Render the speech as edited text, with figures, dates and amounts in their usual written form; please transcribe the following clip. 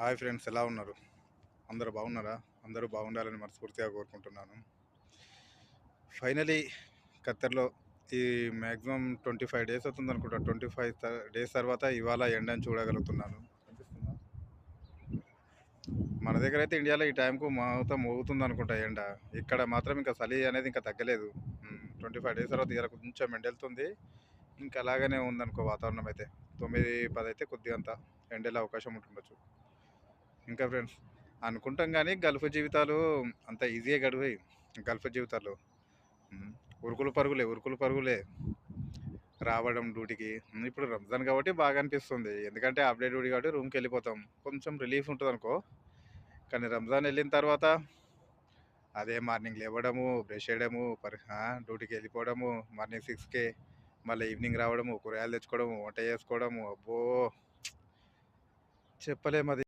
Hi friends, ఎలా ఉన్నారు? అందరూ బాగున్నారా? అందరూ బాగుండాలని మనస్ఫూర్తిగా కోరుకుంటున్నాను. ఫైనలీ ఖత్తర్‌లో ఈ మ్యాక్సిమం 25 డేస్ అవుతుందనుకుంటా. 25 డేస్ తర్వాత ఇవాళ ఎండని చూడగలుగుతున్నాను. కనిపిస్తుందా? మన దగ్గర అయితే ఇండియాలో ఈ టైంకు మొత్తం మోగుతుందనుకుంటా ఎండ. ఇక్కడ మాత్రం ఇంకా చలి అనేది ఇంకా తగ్గలేదు. 25 డేస్ తర్వాత ఇవాళ కొంచెం ఎండెళ్తుంది. ఇంకా అలాగనే ఉందనుకో వాతావరణం అయితే. 9, 10 అయితే కొద్దిగా అంత ఎండెళ్ళే అవకాశం ఉంటుండొచ్చు. ఇంకా ఫ్రెండ్స్ అనుకుంటాం కానీ గల్ఫ్ జీవితాలు అంత ఈజీగా గడివాయి. గల్ఫ్ జీవితాలు ఉమ్, ఉరుకులు పరుగులే ఉరుకులు పరుగులే రావడం డ్యూటీకి. ఇప్పుడు రంజాన్ కాబట్టి బాగా అనిపిస్తుంది, ఎందుకంటే అప్డే డ్యూటీ కాబట్టి రూమ్కి వెళ్ళిపోతాం. కొంచెం రిలీఫ్ ఉంటుంది అనుకో. కానీ రంజాన్ వెళ్ళిన తర్వాత అదే మార్నింగ్ లేవడము, బ్రష్ చేయడము, డ్యూటీకి వెళ్ళిపోవడము, మార్నింగ్ 6కే, మళ్ళీ ఈవినింగ్ రావడము, కూరగాయలు తెచ్చుకోవడము, వంట చేసుకోవడము. అబ్బో, చెప్పలేము అది.